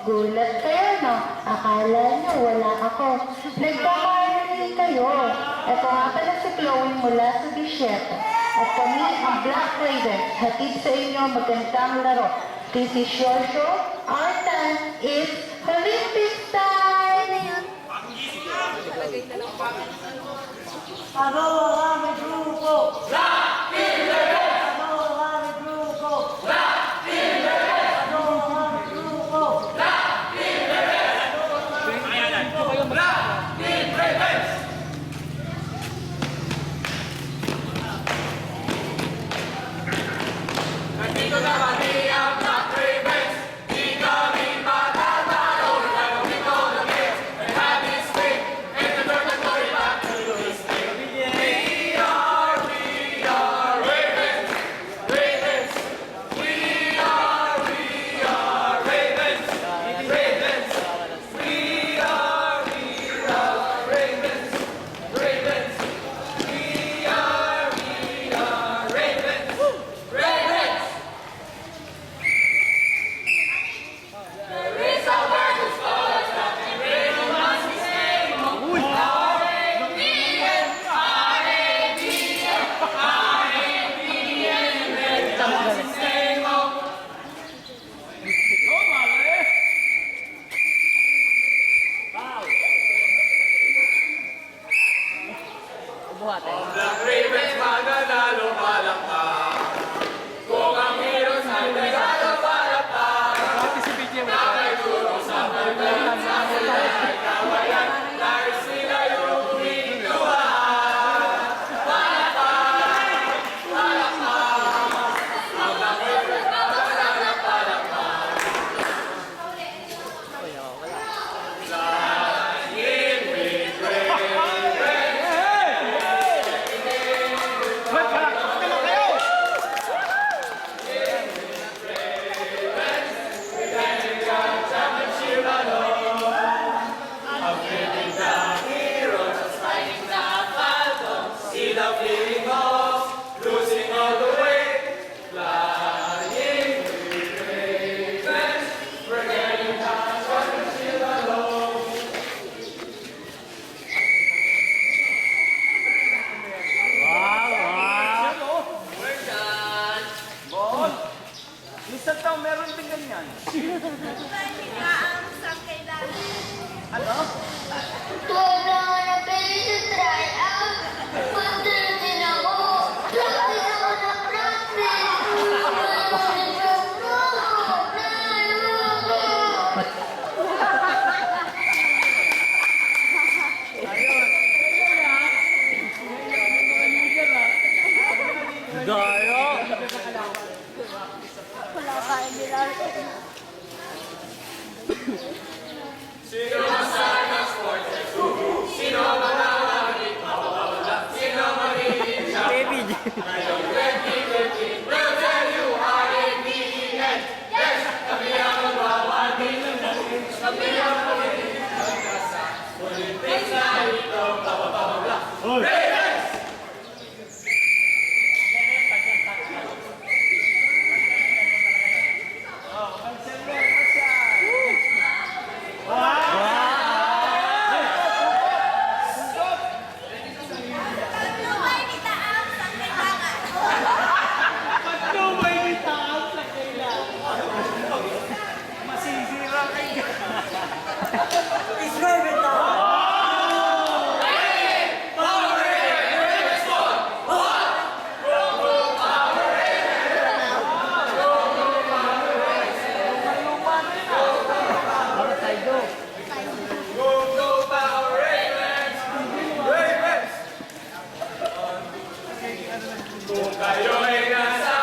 Gulat kayo, no? Akala nyo wala ako. Nagkakamali kayo. Ito nga pala si Chloe mula sa Bishop. At kami ang Black Ravens. Hatid sa inyo magandang laro. This is your show. Our time is Olympic time! Allora, gruppo! Black Ravens! Allora, gruppo! Black Ravens! Allora, gruppo! Black Ravens! Black Ravens! Nandito na kami ang Black Ravens. Di kami matatalo. Lalo dito na kids and having spring. And the turn the glory back to the state. We are Ravens. Ravens. We are Ravens. Ravens. We are Ravens. Ravens. We are Ravens. Ravens. There is a word to call us that can bring us his name. Black Ravens mananalo palakpak. Kung ang heroes ay nagalo palakpak. Nakatulong sa pagkakas sa sila ay kawayan. Dahil sila yung tuwaan. Palakpak! Palakpak! Ang Black Ravens mananalo palakpak. Flying with see the fleeting balls, losing all the way, flying with ravens, forgetting time, trying to feel alone. We're done. Minsan daw meron din ganyan. Wala nga na pwede sa tryout. Pagdating din ako. Practice ako na practice. Daya! Wala tayong nilalaro. Sino ang star ng sports? Sino ang mananakit? Mawawala. Sino ang magiging champion? Ngayong 2015, we'll tell you how it began. Yes, kami ang magwawagi. Kami ang magiging pagkasa. Olympics na ito, pabababla. Ravens! Masisira kayo. Go, go, Power Ravens! Ravens! Kung kayo'y nasa